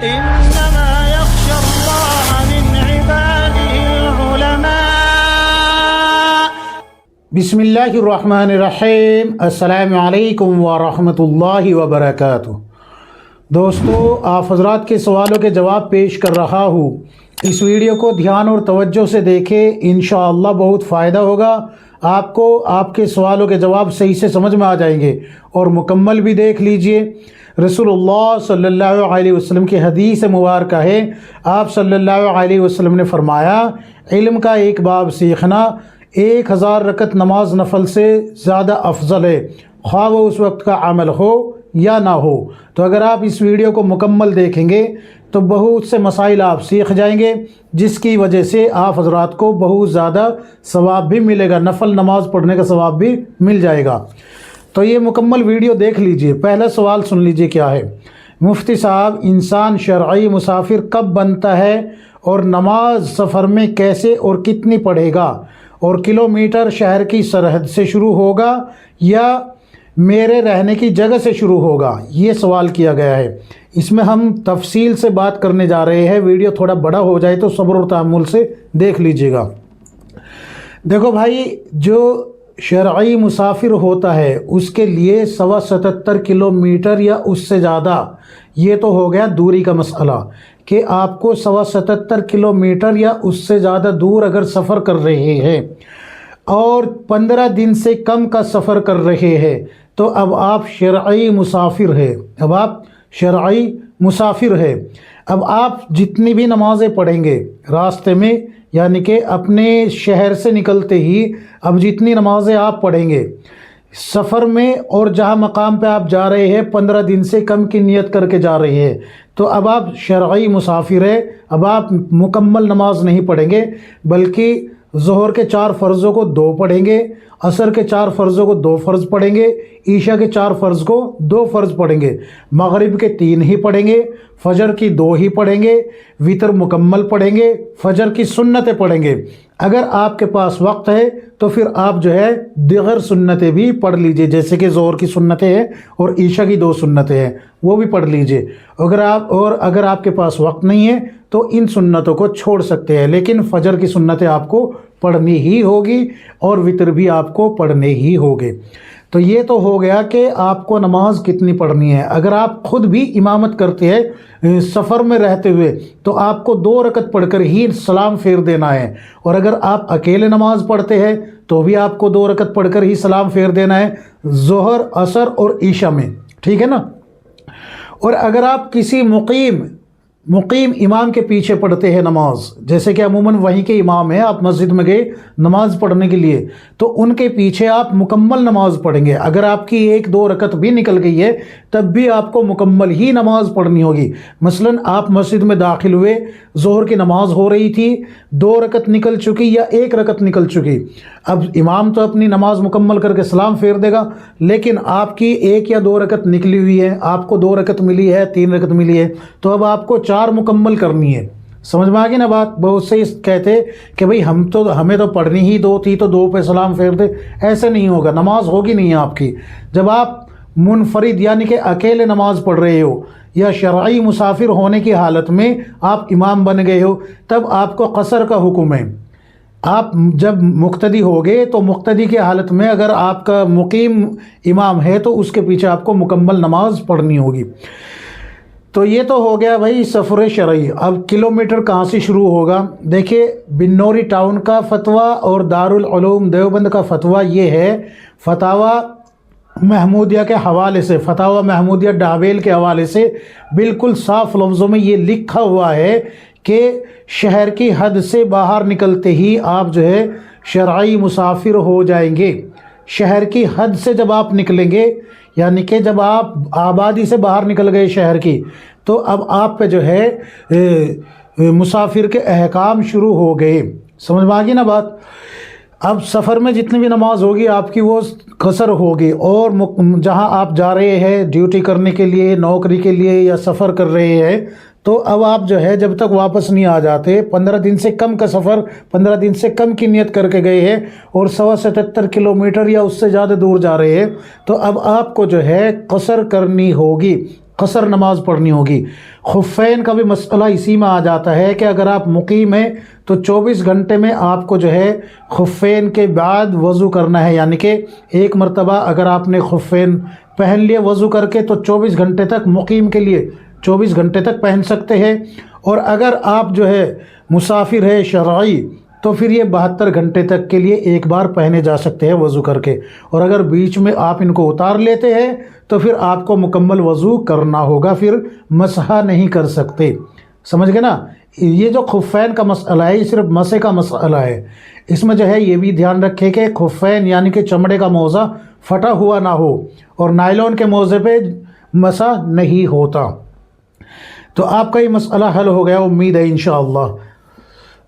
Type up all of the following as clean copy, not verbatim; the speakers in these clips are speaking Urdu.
إنما يخشى الله من عباده العلماء. بسم اللہ الرحمن الرحیم. السلام علیکم ورحمۃ اللہ وبرکاتہ. دوستو، آپ حضرات کے سوالوں کے جواب پیش کر رہا ہوں. اس ویڈیو کو دھیان اور توجہ سے دیکھیں، انشاءاللہ بہت فائدہ ہوگا. آپ کو آپ کے سوالوں کے جواب صحیح سے سمجھ میں آ جائیں گے، اور مکمل بھی دیکھ لیجئے. رسول اللہ صلی اللہ علیہ وسلم کی حدیث مبارکہ ہے، آپ صلی اللہ علیہ وسلم نے فرمایا، علم کا ایک باب سیکھنا 1000 رکعت نماز نفل سے زیادہ افضل ہے، خواہ وہ اس وقت کا عمل ہو یا نہ ہو. تو اگر آپ اس ویڈیو کو مکمل دیکھیں گے تو بہت سے مسائل آپ سیکھ جائیں گے، جس کی وجہ سے آپ حضرات کو بہت زیادہ ثواب بھی ملے گا، نفل نماز پڑھنے کا ثواب بھی مل جائے گا. تو یہ مکمل ویڈیو دیکھ لیجئے. پہلا سوال سن لیجئے کیا ہے. مفتی صاحب، انسان شرعی مسافر کب بنتا ہے اور نماز سفر میں کیسے اور کتنی پڑھے گا، اور کلومیٹر شہر کی سرحد سے شروع ہوگا یا میرے رہنے کی جگہ سے شروع ہوگا؟ یہ سوال کیا گیا ہے. اس میں ہم تفصیل سے بات کرنے جا رہے ہیں. ویڈیو تھوڑا بڑا ہو جائے تو صبر و تحمل سے دیکھ لیجئے گا. دیکھو بھائی، جو شرعی مسافر ہوتا ہے اس کے لیے 77 کلومیٹر یا اس سے زیادہ، یہ تو ہو گیا دوری کا مسئلہ کہ آپ کو 77 کلومیٹر یا اس سے زیادہ دور اگر سفر کر رہے ہیں اور 15 دن سے کم کا سفر کر رہے ہیں تو اب آپ شرعی مسافر ہیں. اب آپ شرعی مسافر ہے. اب آپ جتنی بھی نمازیں پڑھیں گے راستے میں، یعنی کہ اپنے شہر سے نکلتے ہی اب جتنی نمازیں آپ پڑھیں گے سفر میں، اور جہاں مقام پہ آپ جا رہے ہیں 15 دن سے کم کی نیت کر کے جا رہے ہیں، تو اب آپ شرعی مسافر ہیں. اب آپ مکمل نماز نہیں پڑھیں گے، بلکہ ظہر کے 4 فرضوں کو 2 پڑھیں گے، عصر کے 4 فرضوں کو 2 فرض پڑھیں گے، عشاء کے 4 فرض کو 2 فرض پڑھیں گے، مغرب کے 3 ہی پڑھیں گے، فجر کی 2 ہی پڑھیں گے، وتر مکمل پڑھیں گے، فجر کی سنتیں پڑھیں گے. اگر آپ کے پاس وقت ہے تو پھر آپ جو ہے دیگر سنتیں بھی پڑھ لیجئے، جیسے کہ ظہر کی سنتیں ہیں اور عشاء کی 2 سنتیں ہیں، وہ بھی پڑھ لیجئے. اگر آپ کے پاس وقت نہیں ہے تو ان سنتوں کو چھوڑ سکتے ہیں، لیکن فجر کی سنتیں آپ کو پڑھنی ہی ہوگی اور وتر بھی آپ کو پڑھنے ہی ہوگے. تو یہ تو ہو گیا کہ آپ کو نماز کتنی پڑھنی ہے. اگر آپ خود بھی امامت کرتے ہیں سفر میں رہتے ہوئے تو آپ کو 2 رکعت پڑھ کر ہی سلام پھیر دینا ہے، اور اگر آپ اکیلے نماز پڑھتے ہیں تو بھی آپ کو 2 رکعت پڑھ کر ہی سلام پھیر دینا ہے، ظہر، عصر اور عشاء میں. ٹھیک ہے نا؟ اور اگر آپ کسی مقیم امام کے پیچھے پڑھتے ہیں نماز، جیسے کہ عموماً وہیں کے امام ہیں، آپ مسجد میں گئے نماز پڑھنے کے لیے تو ان کے پیچھے آپ مکمل نماز پڑھیں گے. اگر آپ کی 1-2 رکعت بھی نکل گئی ہے تب بھی آپ کو مکمل ہی نماز پڑھنی ہوگی. مثلاً آپ مسجد میں داخل ہوئے، ظہر کی نماز ہو رہی تھی، 2 رکعت نکل چکی یا 1 رکعت نکل چکی. اب امام تو اپنی نماز مکمل کر کے سلام پھیر دے گا، لیکن آپ کی 1 یا 2 رکعت نکلی ہوئی ہے، آپ کو 2 رکعت ملی ہے، 3 رکعت ملی ہے، تو اب آپ کو 4 مکمل کرنی ہے. سمجھ میں آگی نا بات؟ بہت سے کہتے کہ بھئی ہمیں تو پڑھنی ہی 2 تھی تو 2 پہ سلام پھیر دے. ایسے نہیں ہوگا، نماز ہوگی نہیں آپ کی. جب آپ منفرد یعنی کہ اکیلے نماز پڑھ رہے ہو یا شرعی مسافر ہونے کی حالت میں آپ امام بن گئے ہو تب آپ کو قصر کا حکم ہے. آپ جب مقتدی ہوگے تو مقتدی کی حالت میں اگر آپ کا مقیم امام ہے تو اس کے پیچھے آپ کو مکمل نماز پڑھنی ہوگی. تو یہ تو ہو گیا بھائی سفر شرعی. اب کلومیٹر کہاں سے شروع ہوگا؟ دیکھیے، بنوری ٹاؤن کا فتویٰ اور دارالعلوم دیوبند کا فتویٰ یہ ہے، فتاویٰ محمودیہ کے حوالے سے، فتاویٰ محمودیہ ڈابیل کے حوالے سے بالکل صاف لفظوں میں یہ لکھا ہوا ہے کہ شہر کی حد سے باہر نکلتے ہی آپ جو ہے شرعی مسافر ہو جائیں گے. شہر کی حد سے جب آپ نکلیں گے، یعنی کہ جب آپ آبادی سے باہر نکل گئے شہر کی، تو اب آپ پہ جو ہے مسافر کے احکام شروع ہو گئے. سمجھ میں آگی نا بات؟ اب سفر میں جتنی بھی نماز ہوگی آپ کی وہ قصر ہوگی، اور جہاں آپ جا رہے ہیں ڈیوٹی کرنے کے لیے، نوکری کے لیے یا سفر کر رہے ہیں، تو اب آپ جو ہے جب تک واپس نہیں آ جاتے، 15 دن سے کم کا سفر، 15 دن سے کم کی نیت کر کے گئے ہیں اور 77 کلومیٹر یا اس سے زیادہ دور جا رہے ہیں، تو اب آپ کو جو ہے قصر کرنی ہوگی. قصر نماز پڑھنی ہوگی۔ خفین کا بھی مسئلہ اسی میں آ جاتا ہے کہ اگر آپ مقیم ہیں تو 24 گھنٹے میں آپ کو جو ہے خفین کے بعد وضو کرنا ہے، یعنی کہ ایک مرتبہ اگر آپ نے خفین پہن لیے وضو کر کے تو 24 گھنٹے تک مقیم کے لیے 24 گھنٹے تک پہن سکتے ہیں، اور اگر آپ جو ہے مسافر ہے شرعی تو پھر یہ 72 گھنٹے تک کے لیے ایک بار پہنے جا سکتے ہیں وضو کر کے، اور اگر بیچ میں آپ ان کو اتار لیتے ہیں تو پھر آپ کو مکمل وضو کرنا ہوگا، پھر مسح نہیں کر سکتے۔ سمجھ گئے نا؟ یہ جو خفین کا مسئلہ ہے یہ صرف مسح کا مسئلہ ہے۔ اس میں جو ہے یہ بھی دھیان رکھے کہ خفین یعنی کہ چمڑے کا موزہ پھٹا ہوا نہ ہو، اور نائلون کے موزے پہ مسح نہیں ہوتا۔ تو آپ کا یہ مسئلہ حل ہو گیا، امید ہے انشاءاللہ۔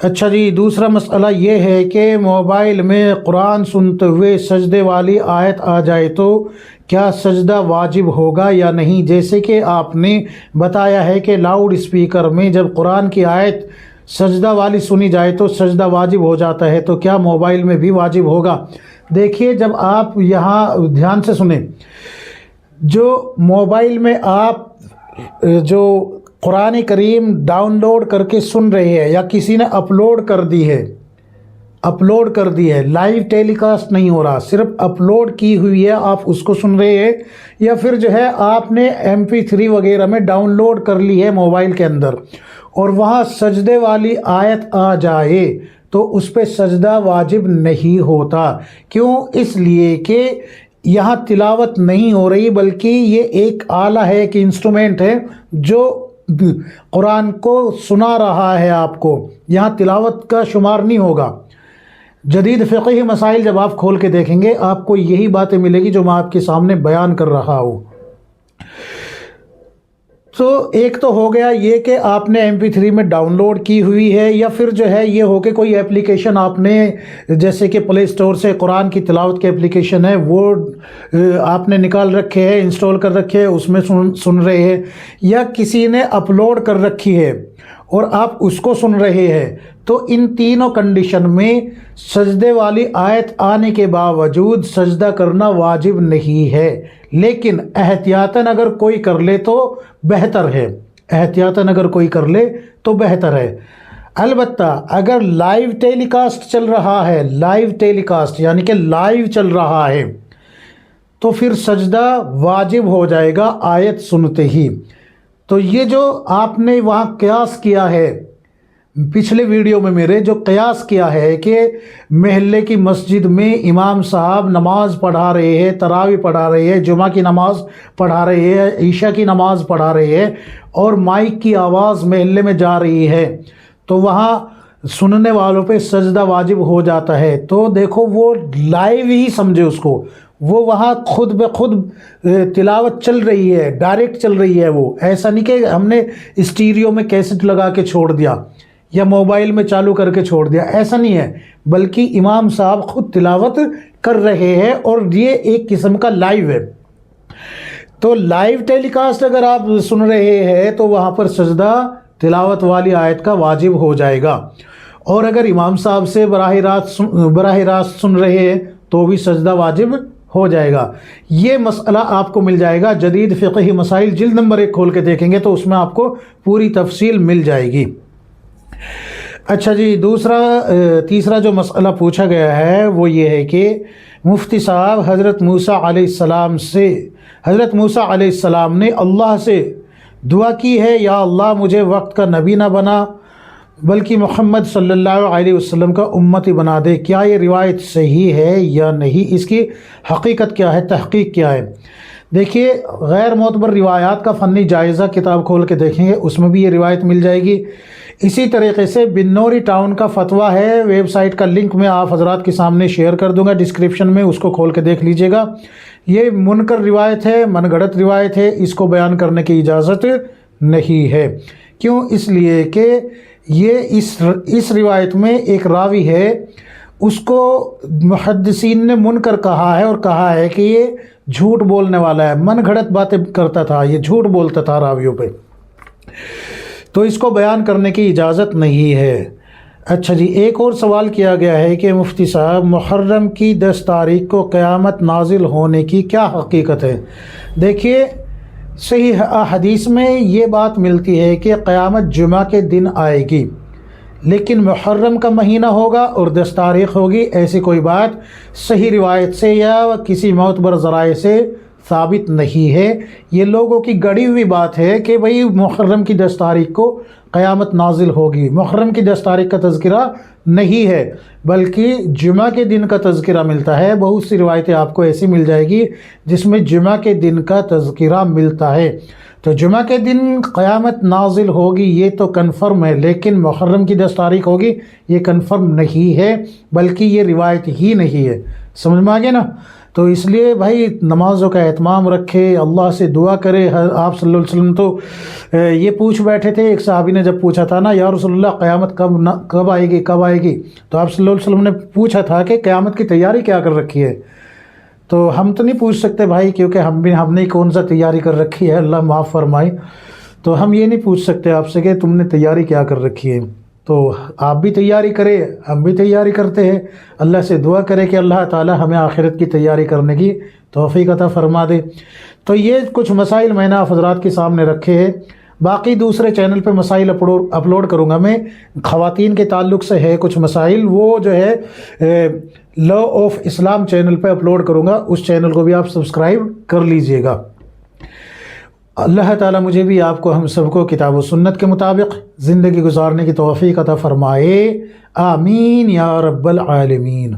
اچھا جی، دوسرا مسئلہ یہ ہے کہ موبائل میں قرآن سنتے ہوئے سجدے والی آیت آ جائے تو کیا سجدہ واجب ہوگا یا نہیں؟ جیسے کہ آپ نے بتایا ہے کہ لاؤڈ اسپیکر میں جب قرآن کی آیت سجدہ والی سنی جائے تو سجدہ واجب ہو جاتا ہے، تو کیا موبائل میں بھی واجب ہوگا؟ دیکھیے، جب آپ یہاں دھیان سے سنیں، جو موبائل میں آپ جو قرآن کریم ڈاؤن لوڈ کر کے سن رہے ہیں یا کسی نے اپلوڈ کر دی ہے، لائیو ٹیلی کاسٹ نہیں ہو رہا، صرف اپلوڈ کی ہوئی ہے، آپ اس کو سن رہے ہیں، یا پھر جو ہے آپ نے MP3 وغیرہ میں ڈاؤن لوڈ کر لی ہے موبائل کے اندر، اور وہاں سجدے والی آیت آ جائے تو اس پہ سجدہ واجب نہیں ہوتا۔ کیوں؟ اس لیے کہ یہاں تلاوت نہیں ہو رہی، بلکہ یہ ایک آلہ ہے، ایک انسٹرومنٹ ہے جو قرآن کو سنا رہا ہے آپ کو، یہاں تلاوت کا شمار نہیں ہوگا۔ جدید فقہی مسائل جب آپ کھول کے دیکھیں گے آپ کو یہی باتیں ملے گی جو میں آپ کے سامنے بیان کر رہا ہوں۔ تو ایک تو ہو گیا یہ کہ آپ نے MP3 میں ڈاؤن لوڈ کی ہوئی ہے، یا پھر جو ہے یہ ہو کہ کوئی اپلیکیشن آپ نے جیسے کہ پلے اسٹور سے قرآن کی تلاوت کے اپلیکیشن ہے وہ آپ نے نکال رکھے ہے، انسٹال کر رکھے ہے، اس میں سن رہے ہیں، یا کسی نے اپلوڈ کر رکھی ہے اور آپ اس کو سن رہے ہیں، تو ان تینوں کنڈیشن میں سجدے والی آیت آنے کے باوجود سجدہ کرنا واجب نہیں ہے، لیکن احتیاطاً اگر کوئی کر لے تو بہتر ہے، احتیاطاً اگر کوئی کر لے تو بہتر ہے۔ البتہ اگر لائیو ٹیلی کاسٹ چل رہا ہے، لائیو ٹیلی کاسٹ یعنی کہ لائیو چل رہا ہے، تو پھر سجدہ واجب ہو جائے گا آیت سنتے ہی۔ تو یہ جو آپ نے وہاں قیاس کیا ہے پچھلے ویڈیو میں میرے جو قیاس کیا ہے کہ محلے کی مسجد میں امام صاحب نماز پڑھا رہے ہیں، تراویح پڑھا رہے ہیں، جمعہ کی نماز پڑھا رہے ہیں، عشاء کی نماز پڑھا رہے ہیں، اور مائک کی آواز محلے میں جا رہی ہے، تو وہاں سننے والوں پہ سجدہ واجب ہو جاتا ہے۔ تو دیکھو وہ لائیو ہی سمجھے اس کو، وہ وہاں خود بخود تلاوت چل رہی ہے، ڈائریکٹ چل رہی ہے، وہ ایسا نہیں کہ ہم نے اسٹیریو میں کیسٹ لگا کے چھوڑ دیا یا موبائل میں چالو کر کے چھوڑ دیا، ایسا نہیں ہے، بلکہ امام صاحب خود تلاوت کر رہے ہیں، اور یہ ایک قسم کا لائیو ہے۔ تو لائیو ٹیلی کاسٹ اگر آپ سن رہے ہیں تو وہاں پر سجدہ تلاوت والی آیت کا واجب ہو جائے گا، اور اگر امام صاحب سے براہ راست سن رہے ہیں تو بھی سجدہ واجب ہو جائے گا۔ یہ مسئلہ آپ کو مل جائے گا جدید فقہی مسائل جلد نمبر 1 کھول کے دیکھیں گے تو اس میں آپ کو پوری تفصیل مل جائے گی۔ اچھا جی، تیسرا جو مسئلہ پوچھا گیا ہے وہ یہ ہے کہ مفتی صاحب حضرت موسیٰ علیہ السلام نے اللہ سے دعا کی ہے، یا اللہ مجھے وقت کا نبی نہ بنا بلکہ محمد صلی اللہ علیہ وسلم کا امتی بنا دے، کیا یہ روایت صحیح ہے یا نہیں؟ اس کی حقیقت کیا ہے، تحقیق کیا ہے؟ دیکھیے، غیر معتبر روایات کا فنی جائزہ کتاب کھول کے دیکھیں گے، اس میں بھی یہ روایت مل جائے گی۔ اسی طریقے سے بنوری ٹاؤن کا فتویٰ ہے، ویب سائٹ کا لنک میں آپ حضرات کے سامنے شیئر کر دوں گا ڈسکرپشن میں، اس کو کھول کے دیکھ لیجئے گا۔ یہ منکر روایت ہے، من گھڑت روایت ہے، اس کو بیان کرنے کی اجازت نہیں ہے۔ کیوں؟ اس لیے کہ یہ اس روایت میں ایک راوی ہے، اس کو محدثین نے منکر کہا ہے، اور کہا ہے کہ یہ جھوٹ بولنے والا ہے، من گھڑت باتیں کرتا تھا، یہ جھوٹ بولتا تھا راویوں پہ، تو اس کو بیان کرنے کی اجازت نہیں ہے۔ اچھا جی، ایک اور سوال کیا گیا ہے کہ مفتی صاحب محرم کی 10 تاریخ کو قیامت نازل ہونے کی کیا حقیقت ہے؟ دیکھیے، صحیح حدیث میں یہ بات ملتی ہے کہ قیامت جمعہ کے دن آئے گی، لیکن محرم کا مہینہ ہوگا اور 10 تاریخ ہوگی، ایسی کوئی بات صحیح روایت سے یا کسی معتبر ذرائع سے ثابت نہیں ہے۔ یہ لوگوں کی گڑی ہوئی بات ہے کہ بھئی محرم کی 10 تاریخ کو قیامت نازل ہوگی۔ محرم کی 10 تاریخ کا تذکرہ نہیں ہے، بلکہ جمعہ کے دن کا تذکرہ ملتا ہے۔ بہت سی روایتیں آپ کو ایسی مل جائے گی جس میں جمعہ کے دن کا تذکرہ ملتا ہے۔ تو جمعہ کے دن قیامت نازل ہوگی یہ تو کنفرم ہے، لیکن محرم کی 10 تاریخ ہوگی یہ کنفرم نہیں ہے، بلکہ یہ روایت ہی نہیں ہے۔ سمجھ میں آگے نا؟ تو اس لیے بھائی نمازوں کا اہتمام رکھے، اللہ سے دعا کرے۔ آپ صلی اللہ علیہ وسلم تو یہ پوچھ بیٹھے تھے، ایک صحابی نے جب پوچھا تھا نا یا رسول اللہ قیامت کب آئے گی کب آئے گی، تو آپ صلی اللہ علیہ وسلم نے پوچھا تھا کہ قیامت کی تیاری کیا کر رکھی ہے۔ تو ہم تو نہیں پوچھ سکتے بھائی، کیونکہ ہم نے کون سا تیاری کر رکھی ہے، اللہ معاف فرمائے۔ تو ہم یہ نہیں پوچھ سکتے آپ سے کہ تم نے تیاری کیا کر رکھی ہے۔ تو آپ بھی تیاری کریں، ہم بھی تیاری کرتے ہیں۔ اللہ سے دعا کرے کہ اللہ تعالی ہمیں آخرت کی تیاری کرنے کی توفیق عطا فرما دے۔ تو یہ کچھ مسائل میں نے آپ حضرات کے سامنے رکھے ہیں، باقی دوسرے چینل پہ مسائل اپلوڈ کروں گا میں۔ خواتین کے تعلق سے ہے کچھ مسائل، وہ جو ہے لا آف اسلام چینل پہ اپلوڈ کروں گا، اس چینل کو بھی آپ سبسکرائب کر لیجئے گا۔ اللہ تعالیٰ مجھے بھی آپ کو ہم سب کو کتاب و سنت کے مطابق زندگی گزارنے کی توفیق عطا فرمائے، آمین یا رب العالمین۔